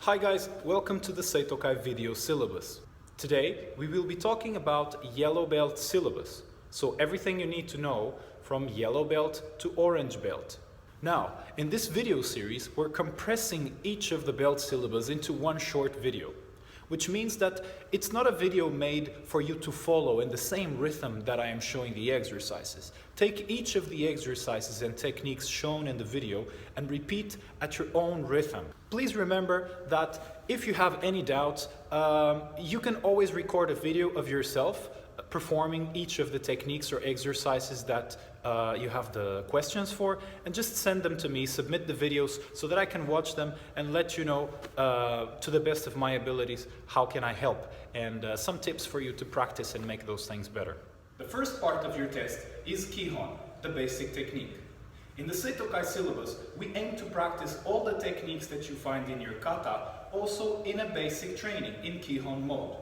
Hi guys, welcome to the SEITOKAI Video-Syllabus. Today we will be talking about yellow belt syllabus, so everything you need to know from yellow belt to orange belt. Now, in this video series we're compressing each of the belt syllabus into one short video, which means that it's not a video made for you to follow in the same rhythm that I am showing the exercises. Take each of the exercises and techniques shown in the video and repeat at your own rhythm. Please remember that if you have any doubts, you can always record a video of yourself performing each of the techniques or exercises that you have the questions for, and just send them to me, submit the videos so that I can watch them and let you know to the best of my abilities how can I help, and some tips for you to practice and make those things better. The first part of your test is Kihon, the basic technique. In the SEITOKAI syllabus, we aim to practice all the techniques that you find in your Kata, also in a basic training in Kihon mode.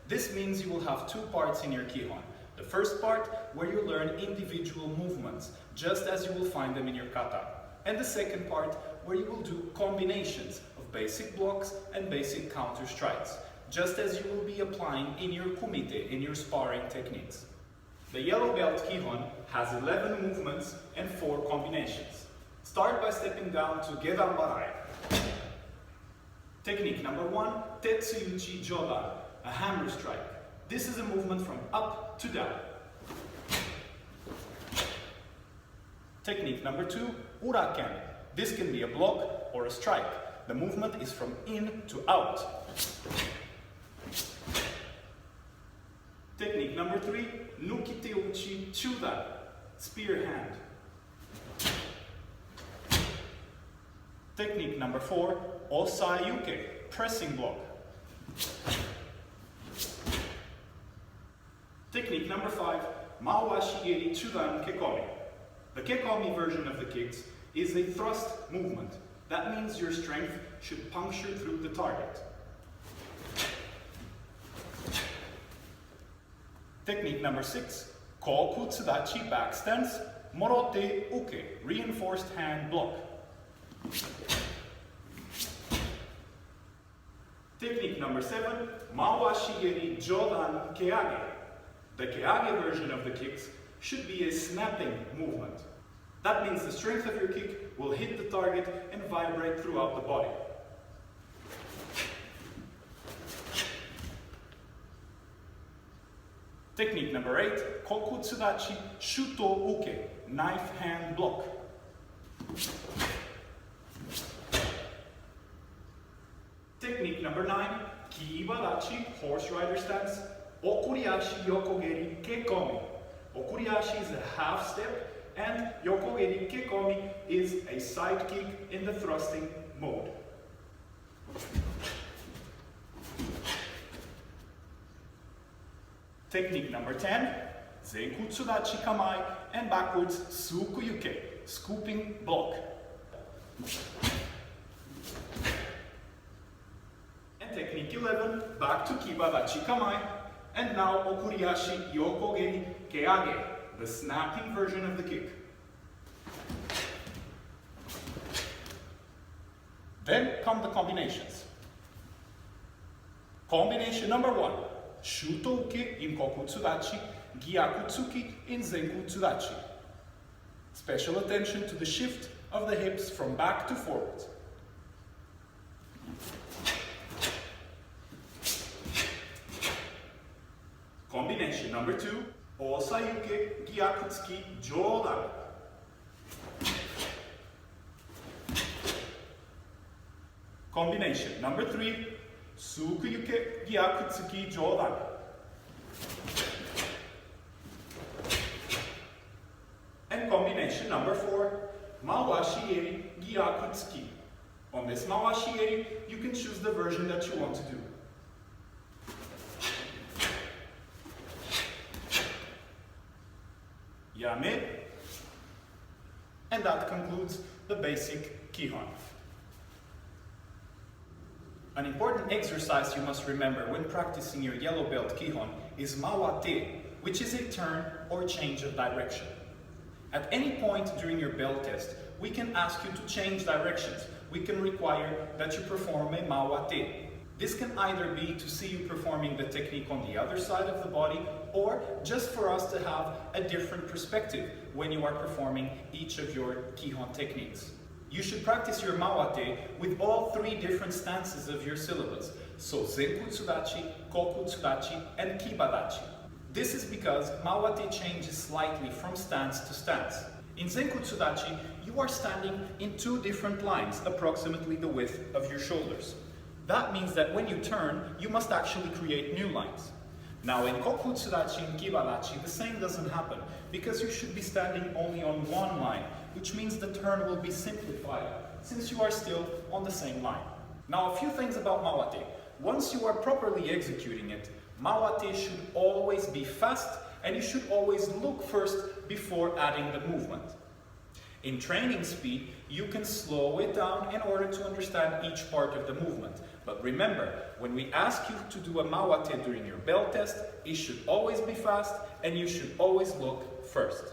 This means you will have two parts in your Kihon. The first part, where you learn individual movements, just as you will find them in your Kata. And the second part, where you will do combinations of basic blocks and basic counter strikes, just as you will be applying in your Kumite, in your sparring techniques. The yellow belt Kihon has 11 movements and 4 combinations. Start by stepping down to Ma-wari. Technique number 1, Tetsuyuchi Jodan, a hammer strike. This is a movement from up to down. Technique number 2, Uraken. This can be a block or a strike. The movement is from in to out. Technique number 3, Nukiteuchi Chudan, spear hand. Technique number 4, Osayuke, pressing block. Technique number 5, Ma-wari Chudan Kekomi. The Kekomi version of the kicks is a thrust movement. That means your strength should puncture through the target. Technique number 6, Koku Tsudachi back stance, Morote Uke, reinforced hand block. Technique number 7, Ma-wari Jodan Keage. The Keage version of the kicks should be a snapping movement. That means the strength of your kick will hit the target and vibrate throughout the body. Technique number 8, Koku Tsudachi Shuto Uke, knife hand block. Technique number 9, Kiibadachi, horse rider stance, Okuriashi Yokogeri Kekomi. Okuriashi is a half step and Yokogeri Kekomi is a side kick in the thrusting mode. Technique number 10, Zenku Tsudachi Kamai and backwards Sukuyuke, scooping block. And technique 11, back to Kibadachi Kamai, and now Okuriashi Yokogeri Keage, the snapping version of the kick. Then come the combinations. Combination number 1, Shuto Uke in Koku Tsudachi, Gyaku Tsuki in Zenku Tsudachi. Special attention to the shift of the hips from back to forward. Combination number 2, Osayuke Gyaku Tsuki Jodan. Combination number 3, Sukuyuke Gyaku Tsuki Jodan. And combination number 4, Ma-wari Gyaku Tsuki. On this Ma-wari, you can choose the version that you want to do. Yame. And that concludes the basic Kihon. An important exercise you must remember when practicing your yellow belt Kihon is mawate, which is a turn or change of direction. At any point during your belt test, we can ask you to change directions we can require that you perform a Ma-wari. This can either be to see you performing the technique on the other side of the body, or just for us to have a different perspective when you are performing each of your Kihon techniques. You should practice your Ma-wari with all 3 different stances of your syllabus. So Zenkutsudachi, Kokutsudachi, and Kibadachi. This is because Ma-wari changes slightly from stance to stance. In Zenkutsudachi, you are standing in 2 different lines, approximately the width of your shoulders. That means that when you turn, you must actually create new lines. Now in Kokutsudachi and Kibadachi, the same doesn't happen, because you should be standing only on one line, which means the turn will be simplified, since you are still on the same line. Now a few things about Ma-wari. Once you are properly executing it, Ma-wari should always be fast, and you should always look first before adding the movement. In training speed, you can slow it down in order to understand each part of the movement. But remember, when we ask you to do a Ma-wari during your belt test, it should always be fast and you should always look first.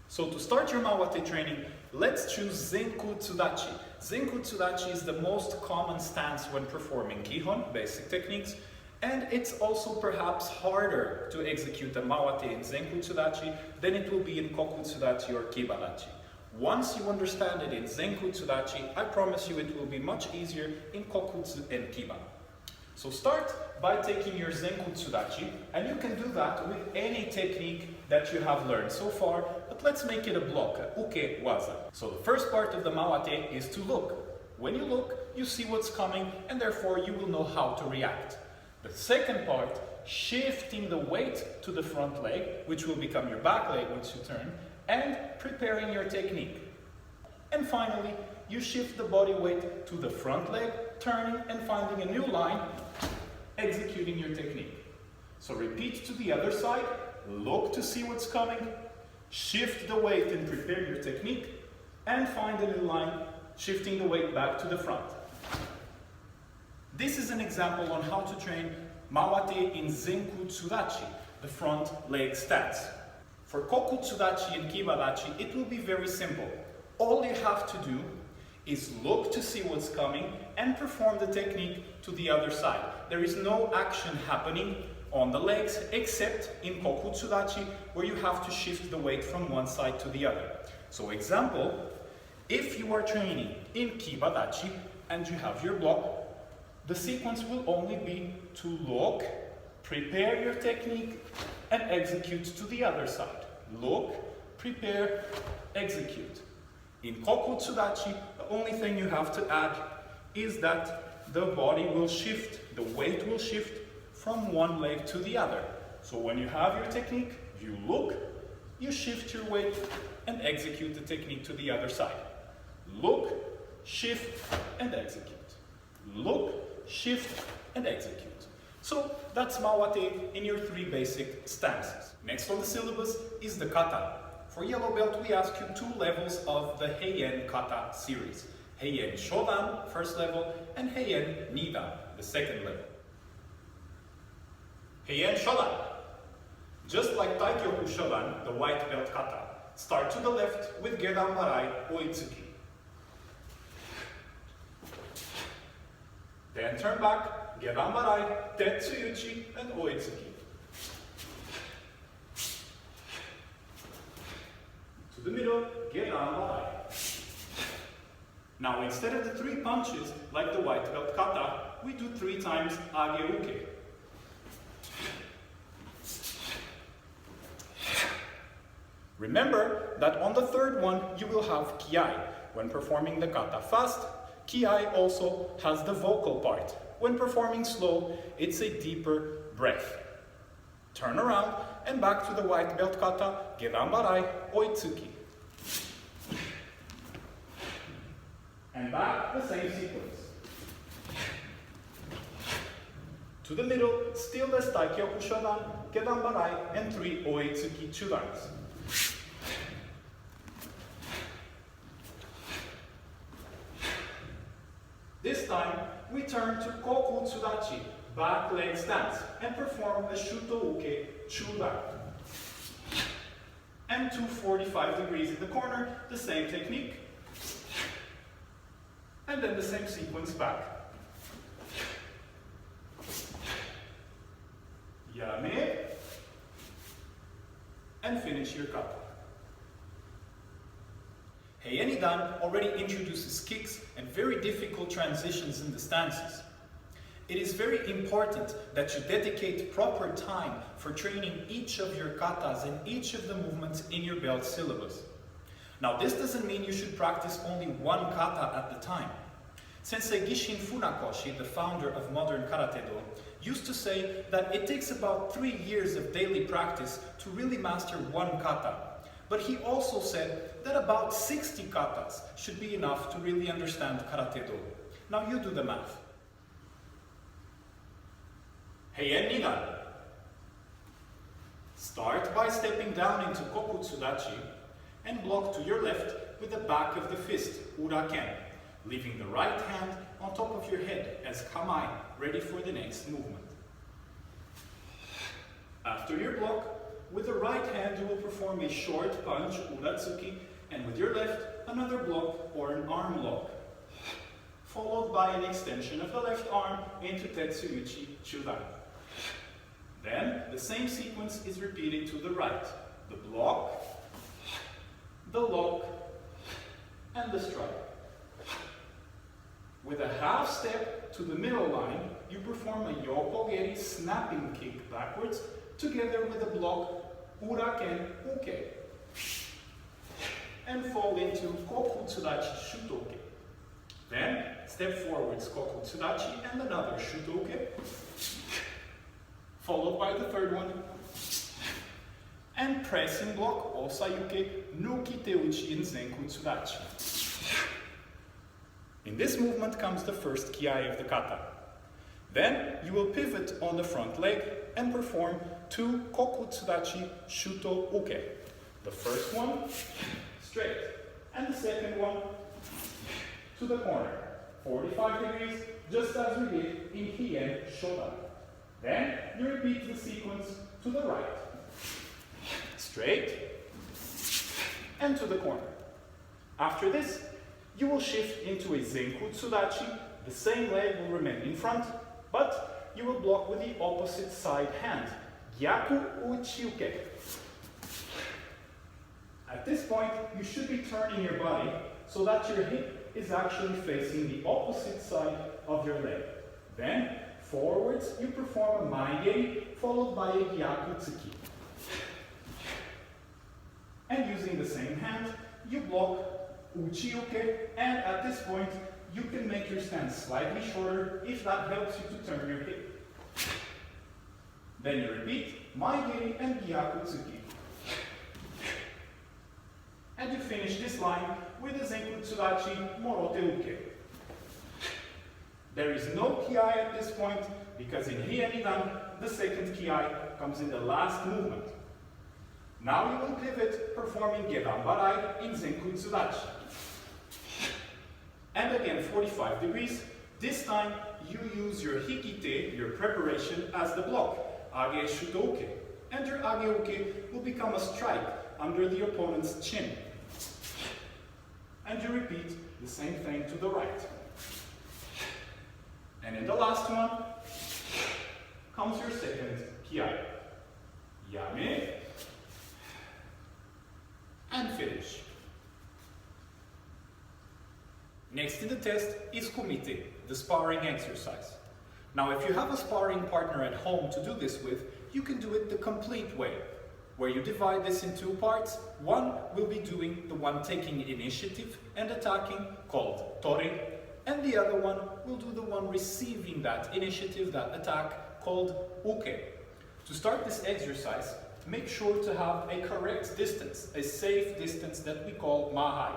So to start your Ma-wari training, let's choose Zenkutsudachi. Zenkutsudachi is the most common stance when performing Kihon, basic techniques, and it's also perhaps harder to execute a Ma-wari in Zenkutsudachi than it will be in Kokutsudachi or Kibadachi. Once you understand it in Zenkutsudachi, I promise you it will be much easier in Kokutsu and Kiba. So start by taking your Zenkutsudachi, and you can do that with any technique that you have learned so far, but let's make it a block, a uke waza. So the first part of the Ma-wari is to look. When you look, you see what's coming, and therefore you will know how to react. The second part, shifting the weight to the front leg, which will become your back leg once you turn, and preparing your technique. And finally, you shift the body weight to the front leg, turning and finding a new line, executing your technique. So repeat to the other side, look to see what's coming, shift the weight and prepare your technique, and find a new line, shifting the weight back to the front. This is an example on how to train Ma-wari in Zenkutsudachi, the front leg stance. For Kokutsudachi and Kibadachi, it will be very simple. All you have to do is look to see what's coming and perform the technique to the other side. There is no action happening on the legs except in Kokutsudachi, where you have to shift the weight from one side to the other. So example, if you are training in Kibadachi and you have your block, the sequence will only be to look, prepare your technique, and execute to the other side. Look, prepare, execute. In Kokutsudachi, the only thing you have to add is that the body will shift, the weight will shift from one leg to the other. So when you have your technique, you look, you shift your weight, and execute the technique to the other side. Look, shift, and execute. Look, shift, and execute. So that's Ma-wari in your 3 basic stances. Next on the syllabus is the Kata. For yellow belt, we ask you 2 levels of the Heian Kata series. Heian Shodan, first level, and Heian Nidan, the second level. Heian Shodan. Just like Taikyoku Shodan, the white belt Kata, start to the left with Gedan Barai Oitsuki. Then turn back, Gedan Barai, Tetsuyuchi, and Oitsuki. To the middle, Gedan Barai. Now instead of the 3 punches, like the white belt Kata, we do 3 times Age-uke. Remember that on the 3rd one, you will have Kiai. When performing the Kata fast, Kiai also has the vocal part. When performing slow, it's a deeper breath. Turn around and back to the white belt Kata, Gedan Barai, Oitsuki. And back, the same sequence. To the middle, still as Taikyoku Shodan, Gedan Barai, and 3 Oitsuki Chudans. This time, we turn to Kokutsudachi, back leg stance, and perform a Shutouke Chudan. And 245 degrees in the corner, the same technique. And then the same sequence back. Yame. And finish your kata. Heian-dan already introduces kicks and very difficult transitions in the stances. It is very important that you dedicate proper time for training each of your katas and each of the movements in your belt syllabus. Now this doesn't mean you should practice only one kata at the time. Sensei Gishin Funakoshi, the founder of modern Karate-Do, used to say that it takes about 3 years of daily practice to really master one kata. But he also said that about 60 katas should be enough to really understand Karate-Do. Now you do the math. Heian-dan. Start by stepping down into Kokutsudachi and block to your left with the back of the fist, Uraken, leaving the right hand on top of your head as Kamai, ready for the next movement. After your block, with the right hand you will perform a short punch, Uratsuki, and with your left, another block or an arm lock, followed by an extension of the left arm into Tetsuyuchi Chudan. Then, the same sequence is repeated to the right. The block, the lock, and the strike. With a half step to the middle line, you perform a yokogeri snapping kick backwards, together with a block, Uraken Uke, and fall into Kokutsudachi Shutoke. Then, step forwards Kokutsudachi and another Shutoke, followed by the third one, and pressing block Osayuke no Kiteuchi in Zenkutsudachi. In this movement comes the first kiai of the kata. Then you will pivot on the front leg and perform 2 Kokutsudachi Shuto Uke. The first one, straight, and the second one, to the corner, 45 degrees, just as we did in Hien Shodan. Then you repeat the sequence to the right, straight, and to the corner. After this, you will shift into a Zenkutsudachi. The same leg will remain in front, but you will block with the opposite side hand, Gyaku Uchiuke. At this point, you should be turning your body so that your hip is actually facing the opposite side of your leg. Then, forwards, you perform a Maigeri, followed by a Gyaku Tsuki. And using the same hand, you block Uchiuke, and at this point, you can make your stance slightly shorter if that helps you to turn your hip. Then you repeat Maigeri and Gyaku Tsuki. And you finish this line with a Zenkutsudachi Morote Uke. There is no kiai at this point because in Heian-dan, the second kiai comes in the last movement. Now you will pivot, performing Gedanbarai in Zenkutsudachi. And again 45 degrees. This time you use your Hikite, your preparation, as the block, Age Shutoke. And your Age-uke will become a strike under the opponent's chin. And you repeat the same thing to the right. And in the last one comes your second kiai. Yame. And finish. Next in the test is Kumite, the sparring exercise. Now if you have a sparring partner at home to do this with, you can do it the complete way, where you divide this in 2 parts. One will be doing the one taking initiative and attacking, called Tori, and the other one will do the one receiving that initiative, that attack, called Uke. To start this exercise, make sure to have a correct distance, a safe distance that we call Ma-wari.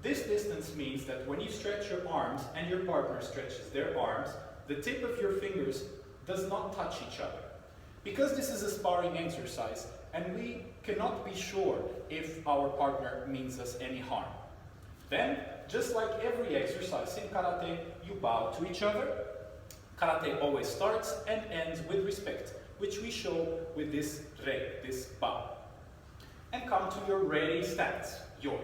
This distance means that when you stretch your arms and your partner stretches their arms, the tip of your fingers does not touch each other. Because this is a sparring exercise and we cannot be sure if our partner means us any harm. Then, just like every exercise in karate, you bow to each other. Karate always starts and ends with respect, which we show with this rei, this bow. And come to your ready stance, yo.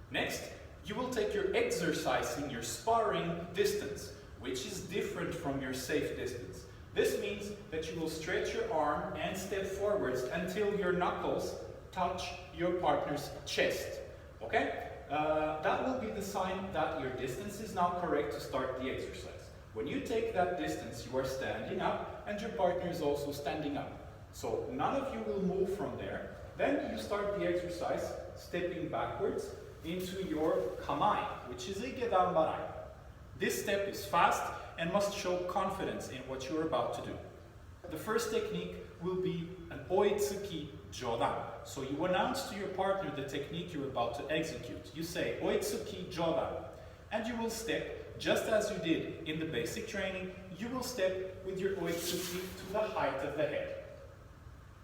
Next, You will take your exercising, your sparring distance, which is different from your safe distance. This means that you will stretch your arm and step forwards until your knuckles touch your partner's chest. Okay? That will be the sign that your distance is now correct to start the exercise. When you take that distance, you are standing up and your partner is also standing up. So none of you will move from there. Then you start the exercise stepping backwards into your kamai, which is a gedanbarai. This step is fast and must show confidence in what you're about to do. The first technique will be an oitsuki jodan. So you announce to your partner the technique you're about to execute. You say oitsuki jodan, and you will step just as you did in the basic training. You will step with your oitsuki to the height of the head.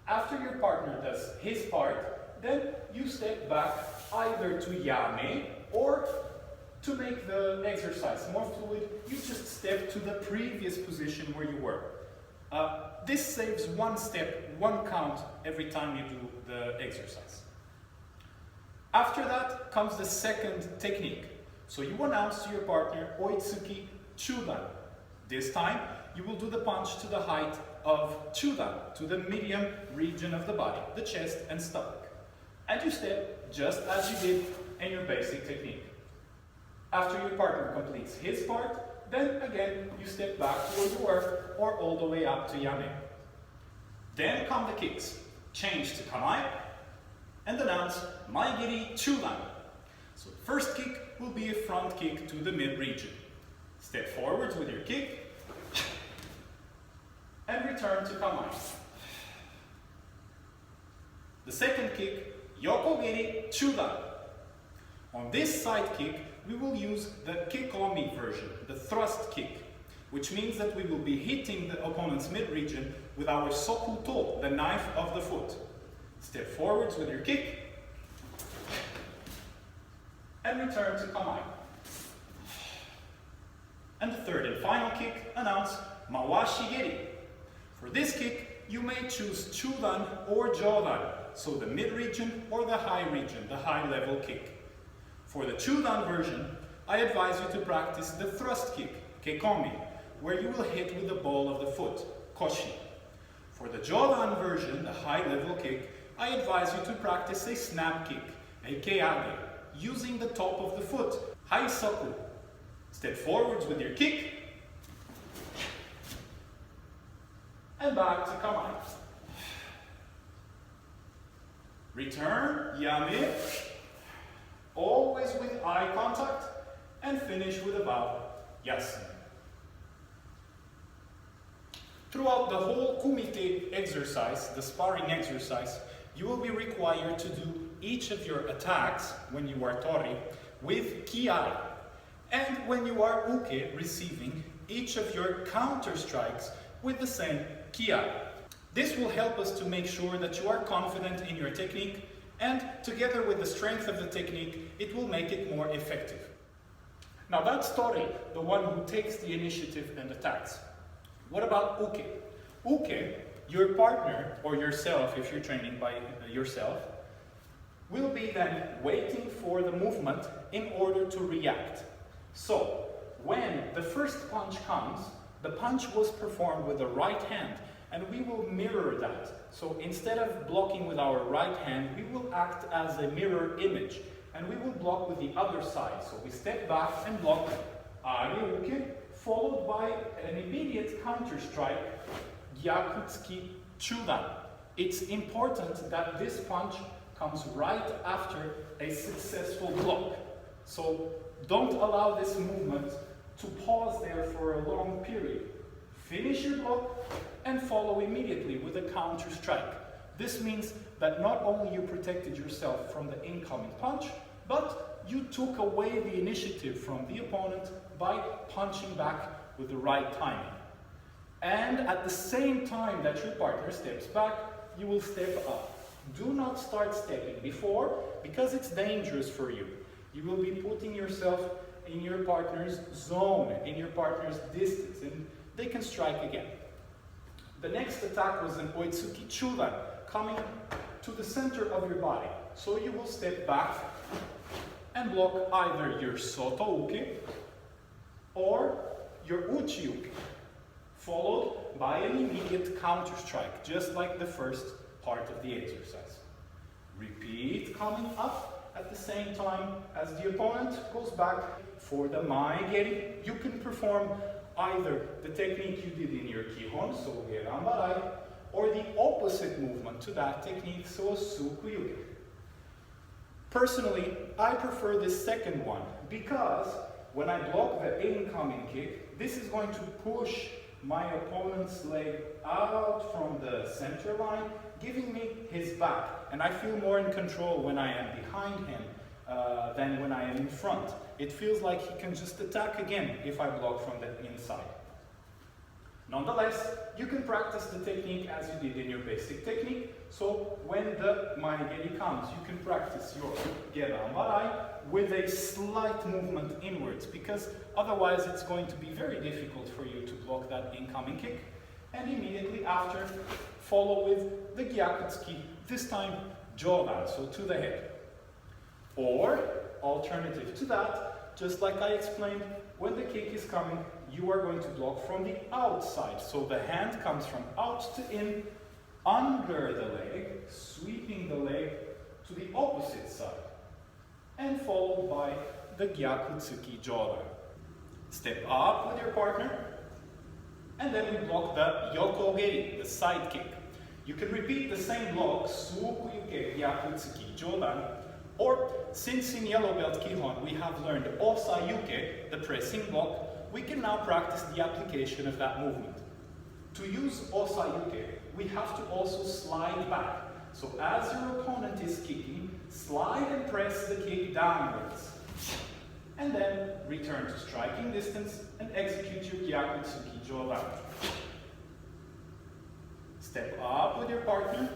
After your partner does his part, then you step back either to yame or to make the exercise more fluid, you just step to the previous position where you were. This saves one step, one count every time you do the exercise. After that comes the second technique. So you announce to your partner oitsuki chudan. This time you will do the punch to the height of chudan, to the medium region of the body, the chest and stomach. And you step just as you did in your basic technique. After your partner completes his part, then again you step back to where you were or all the way up to yame. Then come the kicks. Change to kamai and announce maigiri chudan. So the first kick will be a front kick to the mid region. Step forwards with your kick and return to kamai. The second kick, yokogiri chudan. On this side kick, we will use the kekomi version, the thrust kick, which means that we will be hitting the opponent's mid-region with our sokuto, the knife of the foot. Step forwards with your kick and return to kamai. And the third and final kick, announce Ma-wari. For this kick, you may choose chudan or jodan, so the mid-region or the high region, the high-level kick. For the chudan version, I advise you to practice the thrust kick, kekomi, where you will hit with the ball of the foot, koshi. For the jodan version, the high-level kick, I advise you to practice a snap kick, a keage, using the top of the foot, haisoku. Step forwards with your kick, and back to kamai. Return, yame, always with eye contact, and finish with a bow, yasu. Throughout the whole kumite exercise, the sparring exercise, you will be required to do each of your attacks, when you are tori, with kiai. And when you are uke, receiving, each of your counter strikes with the same kiai. This will help us to make sure that you are confident in your technique, and together with the strength of the technique, it will make it more effective. Now that's tori, the one who takes the initiative and attacks. What about uke? Uke, your partner, or yourself if you're training by yourself, will be then waiting for the movement in order to react. So, when the first punch comes, the punch was performed with the right hand, and we will mirror that. So instead of blocking with our right hand, we will act as a mirror image, and we will block with the other side. So we step back and block, ariuke, followed by an immediate counter strike, gyakutsuki chudan. It's important that this punch comes right after a successful block. So don't allow this movement to pause there for a long period. Finish your block and follow immediately with a counter strike. This means that not only you protected yourself from the incoming punch, but you took away the initiative from the opponent by punching back with the right timing. And at the same time that your partner steps back, you will step up. Do not start stepping before, because it's dangerous for you. You will be putting yourself in your partner's zone, in your partner's distance, and they can strike again. The next attack was an oitsuki chudan, coming to the center of your body. So you will step back and block either your soto-uke or your uchi-uke, followed by an immediate counter strike, just like the first part of the exercise. Repeat coming up at the same time as the opponent goes back. For the Ma-wari, you can perform either the technique you did in your Kihon, so Ma-wari, or the opposite movement to that technique, so Suku-yuke. Personally, I prefer this second one because when I block the incoming kick, this is going to push my opponent's leg out from the center line, giving me his back, and I feel more in control when I am behind him than when I am in front. It feels like he can just attack again if I block from the inside. Nonetheless, you can practice the technique as you did in your basic technique, so when the Ma-wari comes, you can practice your Geran-warai with a slight movement inwards, because otherwise it's going to be very difficult for you to block that incoming kick. And immediately after, follow with the Gyakutsuki, this time Jodan, so to the head. Or, alternative to that, just like I explained, when the kick is coming, you are going to block from the outside. So the hand comes from out to in, under the leg, sweeping the leg to the opposite side, and followed by the Gyakutsuki Jodan. Step up with your partner, and then we block the Yokogeri, the side kick. You can repeat the same block, Suku-yuke, Gyakutsuki, Jodan, or since in yellow belt Kihon we have learned Osa-yuke, the pressing block, we can now practice the application of that movement. To use Osa-yuke, we have to also slide back. So as your opponent is kicking, slide and press the kick downwards. And then return to striking distance and execute your Gyakutsuki Jodan. Step up with your partner.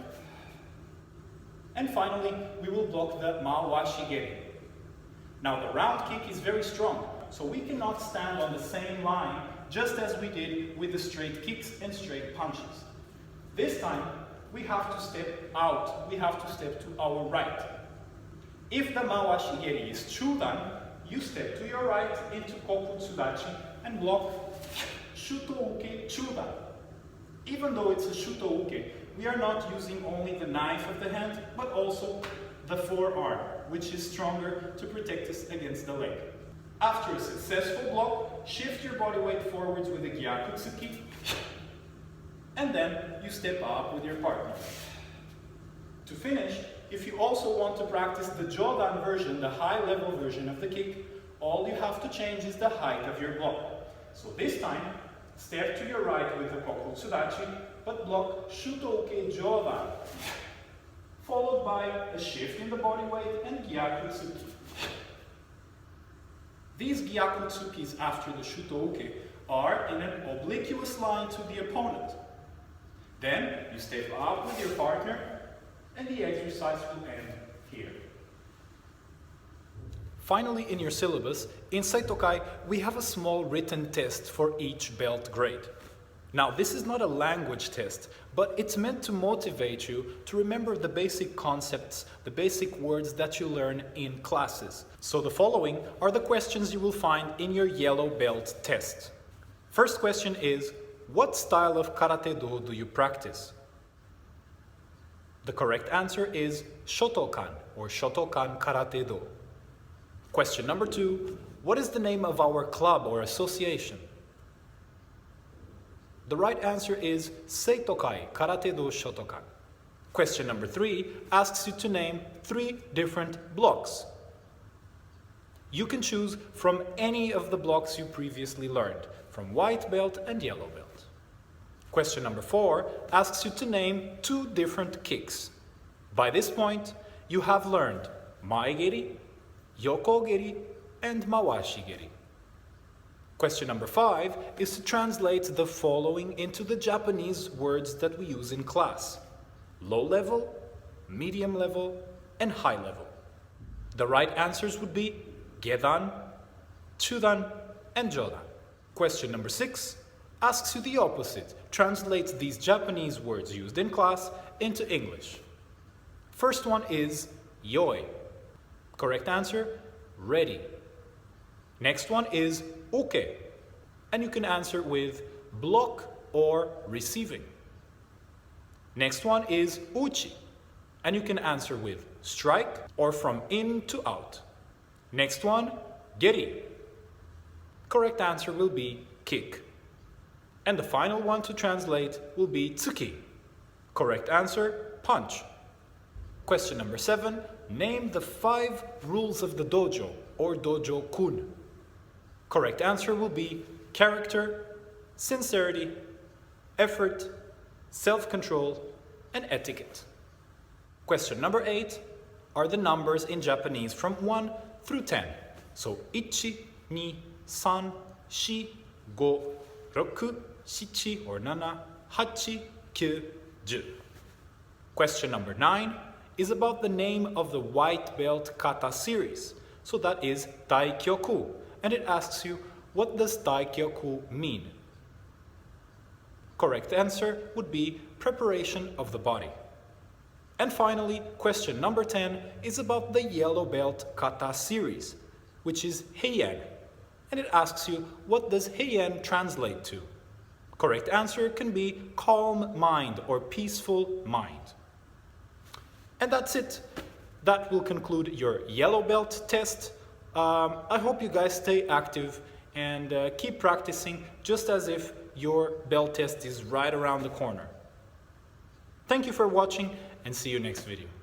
And finally, we will block the Ma-wari. Now the round kick is very strong, so we cannot stand on the same line just as we did with the straight kicks and straight punches. This time, we have to step out, we have to step to our right. If the Ma-wari is Chudan, you step to your right into Kokutsudachi and block Shuto-uke Chudan. Even though it's a Shuto-uke, we are not using only the knife of the hand, but also the forearm, which is stronger to protect us against the leg. After a successful block, shift your body weight forwards with a Gyakutsuki, and then you step up with your partner. To finish, if you also want to practice the Jodan version, the high-level version of the kick, all you have to change is the height of your block. So this time, step to your right with the Kokutsudachi, but block Shuto-uke Jodan, followed by a shift in the body weight and Gyakutsuki. These Gyakutsukis after the Shuto-uke are in an obliquous line to the opponent. Then you step up with your partner and the exercise will end here. Finally, in your syllabus, in SEITOKAI, we have a small written test for each belt grade. Now, this is not a language test, but it's meant to motivate you to remember the basic concepts, the basic words that you learn in classes. So the following are the questions you will find in your yellow belt test. First question is, what style of Karate-Do do you practice? The correct answer is Shotokan, or Shotokan Karate-Do. Question number 2, what is the name of our club or association? The right answer is SEITOKAI Karate-Do Shotokan. Question number 3 asks you to name 3 different blocks. You can choose from any of the blocks you previously learned, from white belt and yellow belt. Question number 4 asks you to name 2 different kicks. By this point, you have learned Ma-wari, Yokogeri, and Ma-wari. Question number 5 is to translate the following into the Japanese words that we use in class: low level, medium level, and high level. The right answers would be Gedan, Chudan, and Jodan. Question number 6 asks you the opposite, translates these Japanese words used in class into English. First one is Yoi. Correct answer, ready. Next one is uke, and you can answer with block or receiving. Next one is uchi, and you can answer with strike or from in to out. Next one, geri. Correct answer will be kick. And the final one to translate will be tsuki. Correct answer, punch. Question number 7, name the 5 rules of the dojo or dojo-kun. Correct answer will be character, sincerity, effort, self-control, and etiquette. Question number 8 are the numbers in Japanese from 1 through 10. So, 1, 2, 3, 4, 5, 6, 7 or 7, 8, 9, 10. Question number 9 is about the name of the white belt kata series. So that is Daikyoku, and it asks you, what does Daikyoku mean? Correct answer would be preparation of the body. And finally, question number 10 is about the yellow belt kata series, which is Heian, and it asks you, what does Heian translate to? Correct answer can be calm mind or peaceful mind. And that's it. That will conclude your yellow belt test. I hope you guys stay active and keep practicing just as if your belt test is right around the corner. Thank you for watching and see you next video.